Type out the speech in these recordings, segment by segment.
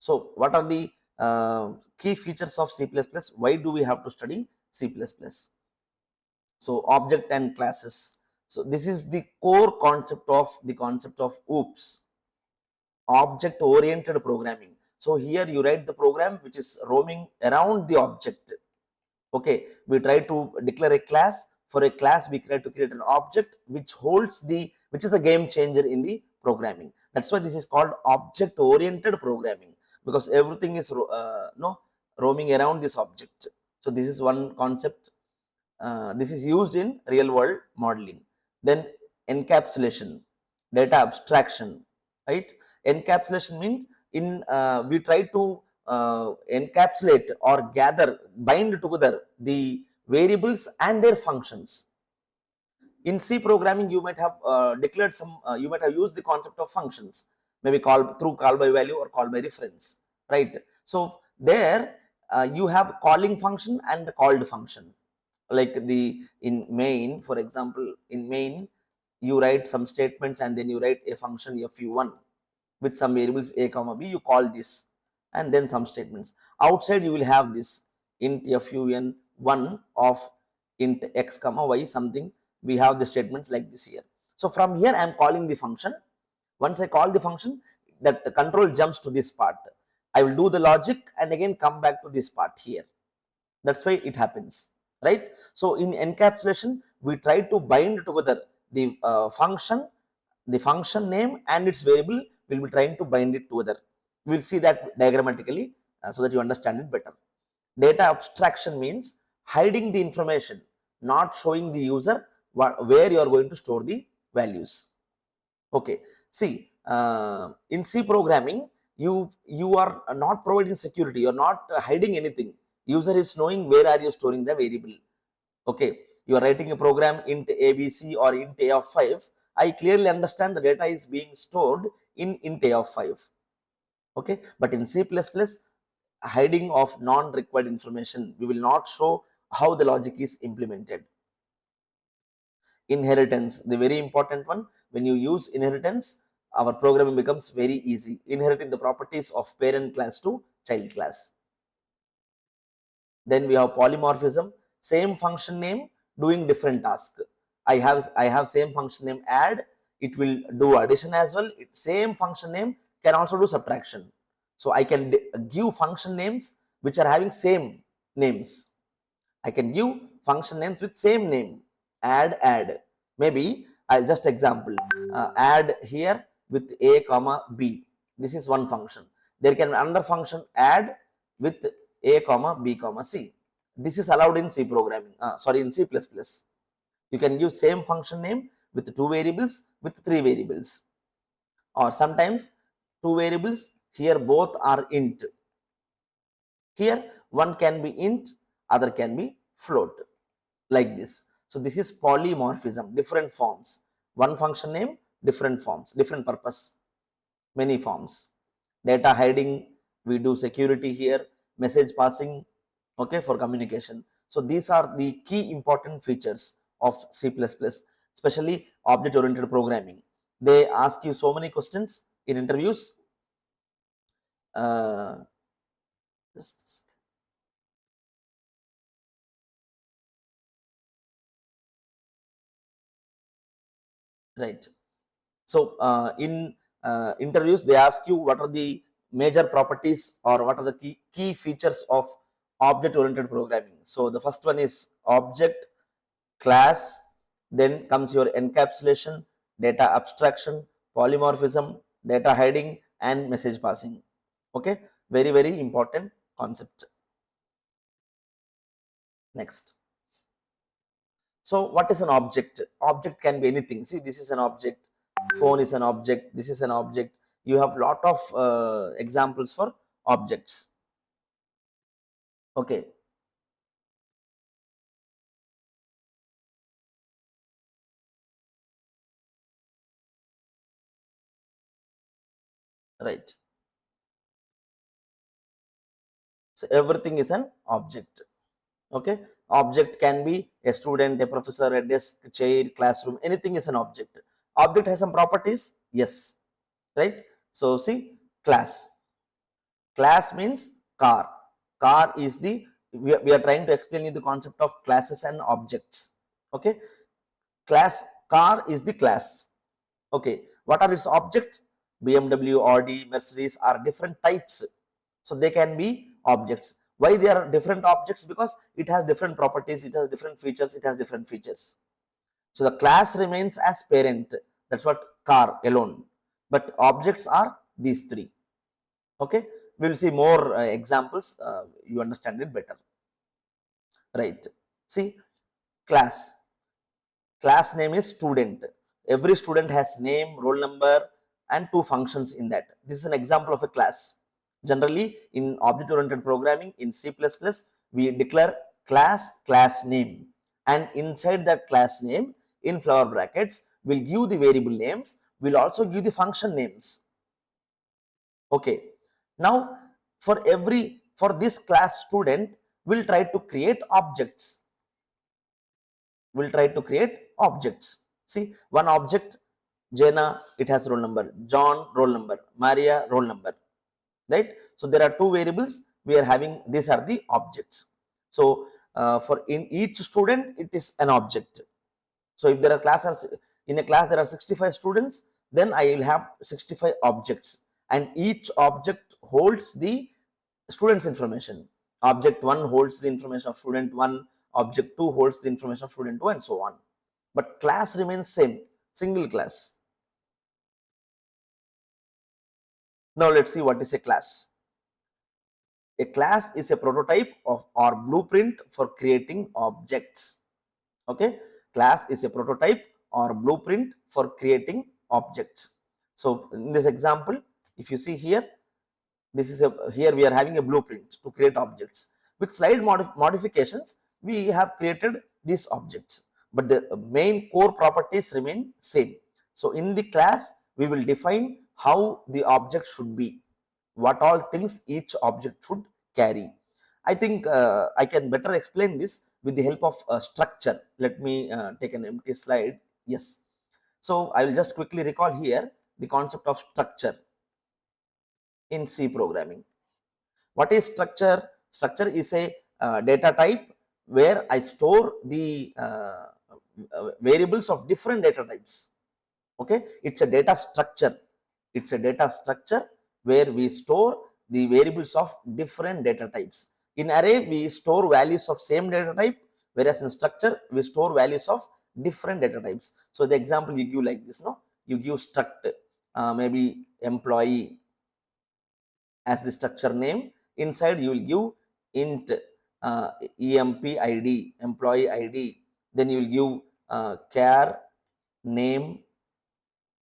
So what are the key features of C++? Why do we have to study C++? So object and classes. So this is the core concept of OOPS, object oriented programming. So here you write the program which is roaming around the object. Okay, we try to declare a class. For a class, we try to create an object which is the game changer in the programming. That's why this is called object oriented programming, because everything is roaming around this object. So this is one concept. This is used in real world modeling. Then encapsulation, data abstraction, right? Encapsulation means we try to encapsulate or bind together the variables and their functions. In C programming, you might have declared you might have used the concept of functions, maybe through call by value or call by reference, right? So there you have calling function and the called function. Like in main, for example, in main you write some statements and then you write a function fu1 with some variables a comma b, you call this, and then some statements. Outside you will have this int fun1 of int x comma y something. We have the statements like this here. So from here I am calling the function. Once I call the function, that the control jumps to this part. I will do the logic and again come back to this part here. That's why it happens, right? So in encapsulation, we try to bind together the function name and its variable. Will be trying to bind it together. We'll see that diagrammatically so that you understand it better. Data abstraction means hiding the information, not showing the user where you are going to store the values. Okay, see, in C programming, you are not providing security, you are not hiding anything. User is knowing where are you storing the variable. Okay, you are writing a program int ABC or int a of 5. I clearly understand the data is being stored in int a of 5. Okay, but in C++, hiding of non-required information, we will not show how the logic is implemented. Inheritance, the very important one. When you use inheritance, our programming becomes very easy, inheriting the properties of parent class to child class. Then we have polymorphism, same function name doing different task. I have same function name add, it will do addition as well. Same function name can also do subtraction. So I can give function names which are having same names. I can give function names with same name. Add. Maybe I'll just example. Add here with a comma b. This is one function. There can be another function add with a comma b comma c. This is allowed in C programming. In C++. You can give same function name with 2 variables with 3 variables, or sometimes 2 variables. Here both are int. Here one can be int, other can be float, like this. So this is polymorphism, different forms. One function name, different forms, different purpose, many forms. Data hiding, we do security here. Message passing, okay, for communication. So these are the key important features of C++, especially object oriented programming. They ask you so many questions in interviews. Just right. So in interviews, they ask you what are the major properties or what are the key features of object oriented programming. So the first one is object, class, then comes your encapsulation, data abstraction, polymorphism, data hiding, and message passing. Okay, very important concept. Next. So what is an object? Object can be anything. See, this is an object, phone is an object, this is an object. You have lot of examples for objects. Okay. Right. So everything is an object. Okay. Object can be a student, a professor, a desk, chair, classroom, anything is an object. Object has some properties. Yes. Right. So see, class. Class means car. Car is the, we are trying to explain you the concept of classes and objects. Okay, class, car is the class. Okay, what are its objects? BMW, Audi, Mercedes are different types, so they can be objects. Why they are different objects? Because it has different properties, it has different features, it has different features. So the class remains as parent. That's what car alone. But objects are these three. Okay, we will see more examples. You understand it better, right? See, class. Class name is student. Every student has name, roll number, and two functions in that. This is an example of a class. Generally, in object-oriented programming in C++, we declare class name, and inside that class name, in flower brackets, we'll give the variable names. We'll also give the function names. Okay. Now, for this class student, we'll try to create objects. We'll try to create objects. See, one object, Jena, it has roll number, John, roll number, Maria, roll number, right? So there are two variables we are having. These are the objects. So for in each student, it is an object. So if there are classes, in a class there are 65 students, then I will have 65 objects, and each object holds the student's information. Object 1 holds the information of student 1, object 2 holds the information of student 2, and so on. But class remains same, single class. Now let's see what is a class. A class is a prototype of or blueprint for creating objects. Okay, class is a prototype or blueprint for creating objects. So in this example, if you see here, this is here we are having a blueprint to create objects. With slight modifications, we have created these objects, but the main core properties remain same. So in the class, we will define how the object should be, what all things each object should carry. I think I can better explain this with the help of structure. Let me take an empty slide. Yes. So I will just quickly recall here the concept of structure in C programming. What is structure? Structure is a data type where I store the variables of different data types. Okay, it's a data structure. It's a data structure where we store the variables of different data types. In array, we store values of same data type, whereas in structure, we store values of different data types. So the example you give like this, no? You give struct, maybe employee as the structure name. Inside you will give int emp id, employee id. Then you will give char name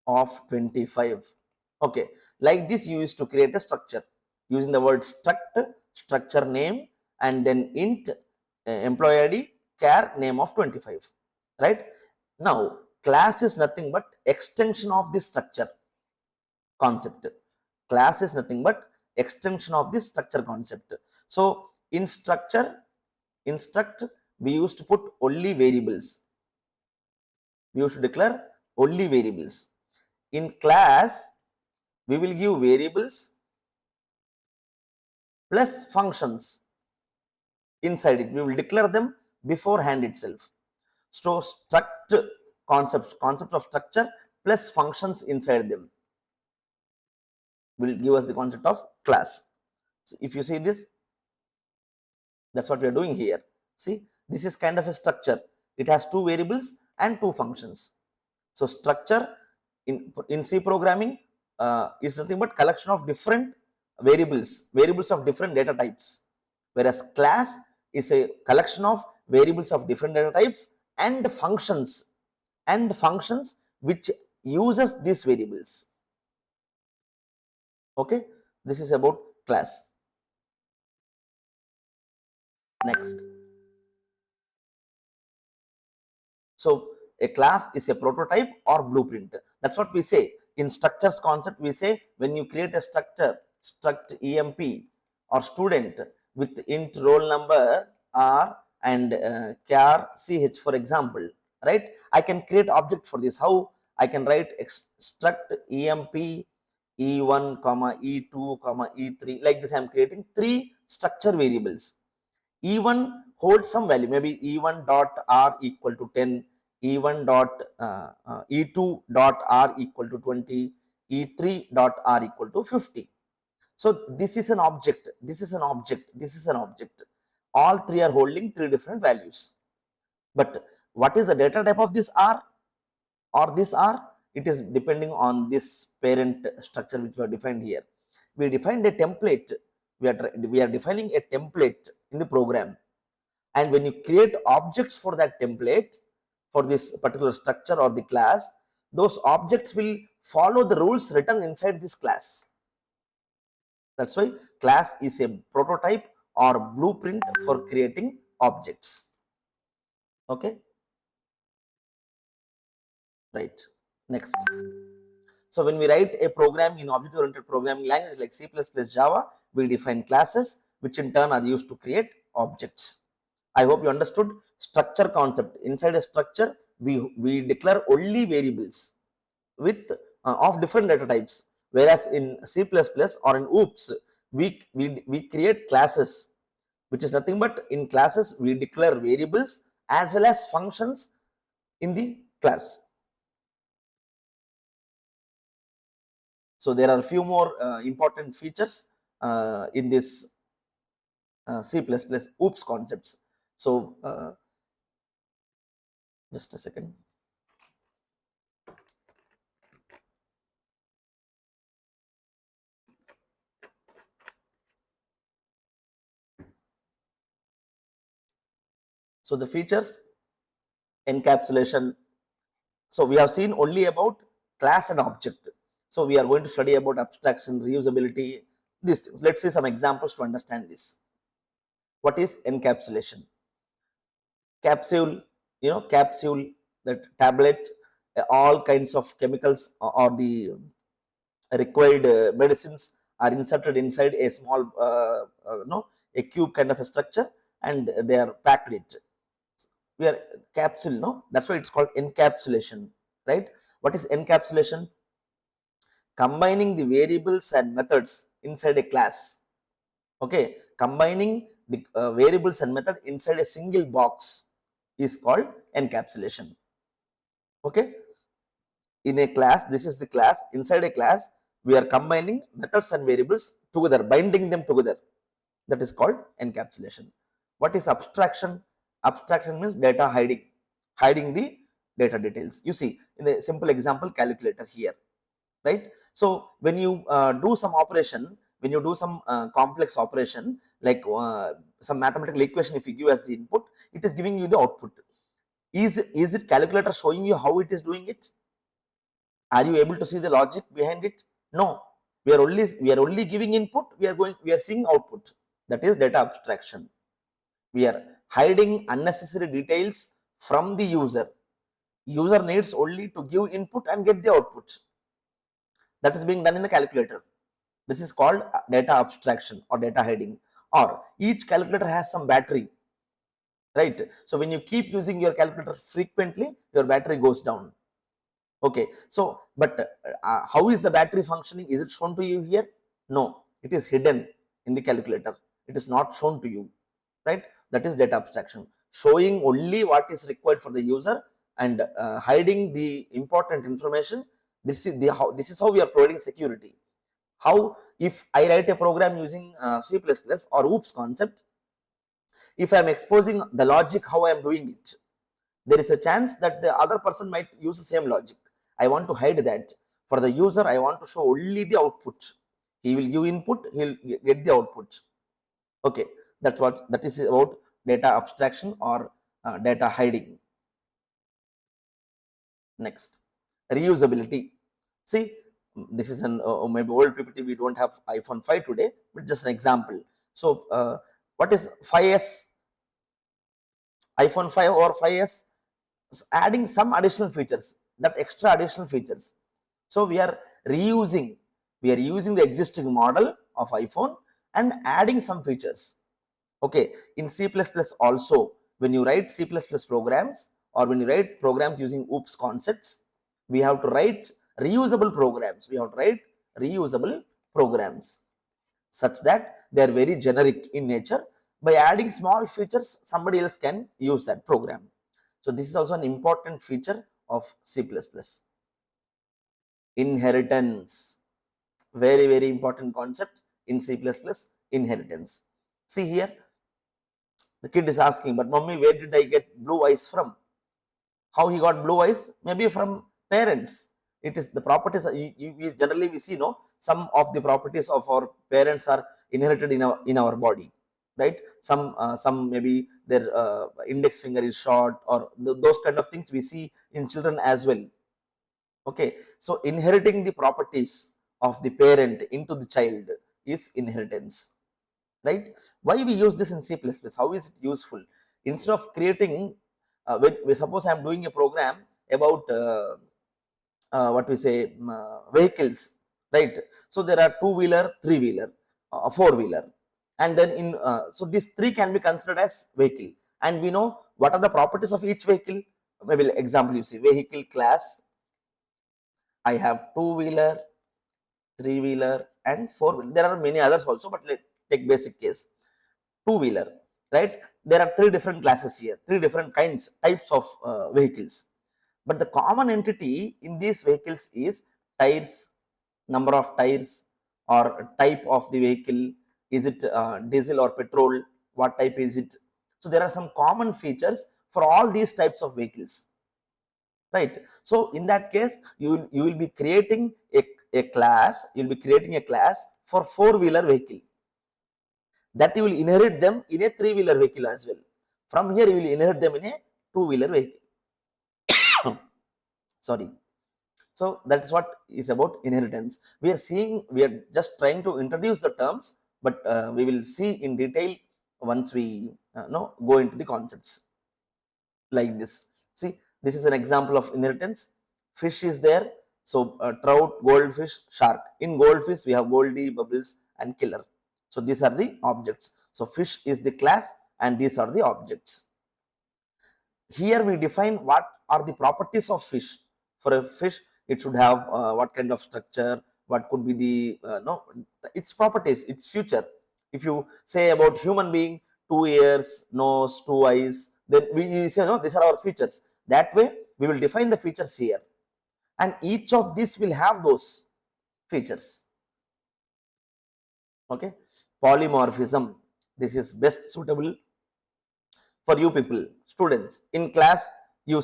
of 25. Okay, like this you used to create a structure using the word structure name, and then int employee id, char name of 25, right? Now class is nothing but extension of this structure concept. Class is nothing but extension of this structure concept. So in structure, in struct, we used to put only variables. We used to declare only variables. In class, we will give variables plus functions inside it. We will declare them beforehand itself. So struct concept of structure plus functions inside them will give us the concept of class. So if you see this, that's what we are doing here. See, this is kind of a structure. It has two variables and two functions. So structure in C programming is nothing but collection of different variables of different data types, whereas class is a collection of variables of different data types and functions which uses these variables. Okay, this is about class. Next. So a class is a prototype or blueprint. That's what we say. In structures concept, we say when you create a structure, struct emp or student with int roll number r and char ch, for example, right? I can create object for this. How? I can write struct emp E1 comma E2 comma E3, like this I am creating 3 structure variables. E1 holds some value, maybe E1 dot R equal to 10, E1 dot E2 dot R equal to 20, E3 dot R equal to 50. So this is an object, this is an object, this is an object. All three are holding 3 different values. But what is the data type of this R or this R? It is depending on this parent structure which we have defined here. We defined a template. We are defining a template in the program. And when you create objects for that template, for this particular structure or the class, those objects will follow the rules written inside this class. That's why class is a prototype or blueprint for creating objects. Okay, right. Next. So when we write a program in object-oriented programming language like C++, Java, we define classes, which in turn are used to create objects. I hope you understood structure concept. Inside a structure, we declare only variables with of different data types. Whereas in C++ or in OOPS, we create classes, which is nothing but in classes we declare variables as well as functions in the class. So there are a few more important features in this C++ OOPS concepts. So just a second. So the features, encapsulation. So we have seen only about class and object. So we are going to study about abstraction, reusability, these things. Let's see some examples to understand this. What is encapsulation? Capsule, capsule, that tablet, all kinds of chemicals or the required medicines are inserted inside a small, a cube kind of a structure, and they are packed it. We are capsule, no? That's why it's called encapsulation, right? What is encapsulation? Combining the variables and methods inside a class. Okay, combining the variables and method inside a single box is called encapsulation. Okay, in a class, this is the class. Inside a class, we are combining methods and variables together, binding them together. That is called encapsulation. What is abstraction? Abstraction means data hiding the data details. You see, in the simple example, calculator here, right? So when you do some operation, when you do some complex operation, like some mathematical equation, if you give as the input, it is giving you the output. Is it calculator showing you how it is doing it? Are you able to see the logic behind it? No. We are only giving input. We are seeing output. That is data abstraction. We are hiding unnecessary details from the user. User needs only to give input and get the output. That is being done in the calculator. This is called data abstraction or data hiding. Or each calculator has some battery, right? So when you keep using your calculator frequently, your battery goes down. Okay, so but how is the battery functioning? Is it shown to you here? No, it is hidden in the calculator. It is not shown to you, right? That is data abstraction, showing only what is required for the user and hiding the important information. This is how we are providing security. How, if I write a program using C++ or OOPS concept, if I am exposing the logic how I am doing it, there is a chance that the other person might use the same logic. I want to hide that. For the user, I want to show only the output. He will give input, he will get the output. Okay, that is about data abstraction or data hiding. Next, reusability. See, this is an maybe old PPT. We don't have iPhone 5 today, but just an example. So, what is 5s? iPhone 5 or 5s adding some additional features, that extra additional features. So we are using the existing model of iPhone and adding some features. Okay, in C++ also, when you write C++ programs or when you write programs using OOPS concepts, we have to write reusable programs. We have to write reusable programs, such that they are very generic in nature. By adding small features, somebody else can use that program. So this is also an important feature of C++. Inheritance, very important concept in C++, inheritance. See here, the kid is asking, but mommy, where did I get blue eyes from? How he got blue eyes? Maybe from parents. It is the properties, generally we see, no, some of the properties of our parents are inherited in our body, right? Some maybe their index finger is short, or those kind of things we see in children as well. Okay, so inheriting the properties of the parent into the child is inheritance, right? Why we use this in C++? How is it useful? Instead of creating, suppose I am doing a program about what we say, vehicles, right? So there are two-wheeler, three-wheeler, four-wheeler, and then so these three can be considered as vehicle, and we know what are the properties of each vehicle. Maybe example, you see vehicle class, I have two-wheeler, three-wheeler, and four-wheeler. There are many others also, but let's take basic case. Two-wheeler, right? There are three different classes here, three different types of vehicles. But the common entity in these vehicles is tires, number of tires, or type of the vehicle. Is it diesel or petrol? What type is it? So there are some common features for all these types of vehicles, right? So in that case, you will be creating a class. You will be creating a class for four-wheeler vehicle, that you will inherit them in a three-wheeler vehicle as well. From here, you will inherit them in a two-wheeler vehicle. Sorry. So that's what is about inheritance. We are just trying to introduce the terms, but we will see in detail once we go into the concepts like this. See, this is an example of inheritance. Fish is there. So trout, goldfish, shark. In goldfish, we have Goldie, Bubbles, and Killer. So these are the objects. So fish is the class, and these are the objects. Here we define what are the properties of fish. For a fish, it should have what kind of structure, what could be the no, its properties, its future. If you say about human being, 2 ears, nose, 2 eyes, then we say no, these are our features. That way we will define the features here, and each of these will have those features. Okay, polymorphism. This is best suitable for you people, students. In class, you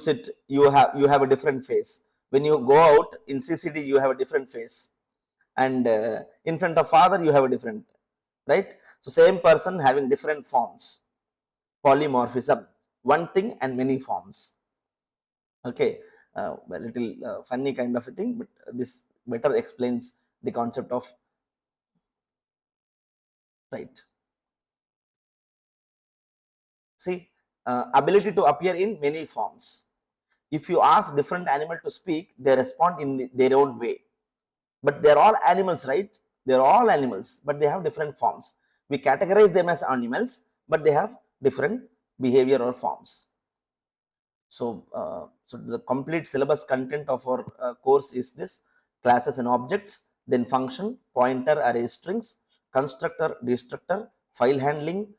have a different face. When you go out in CCD, you have a different face, and in front of father, you have a different, right? So same person having different forms. Polymorphism, one thing and many forms. Okay, a little funny kind of a thing, but this better explains the concept of, right? See, ability to appear in many forms. If you ask different animal to speak, they respond in their own way. But they're all animals, right? They're all animals, but they have different forms. We categorize them as animals, but they have different behavior or forms. So the complete syllabus content of our course is this: classes and objects, then function, pointer, array strings, constructor, destructor, file handling,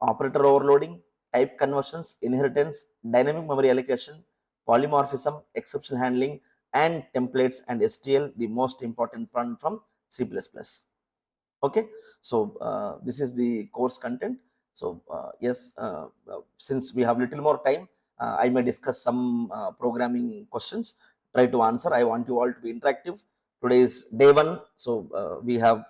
operator overloading, type conversions, inheritance, dynamic memory allocation, polymorphism, exception handling, and templates and STL, the most important one from C++. Okay, so this is the course content. So yes, since we have little more time, I may discuss some programming questions, try to answer. I want you all to be interactive. Today is day one, so we have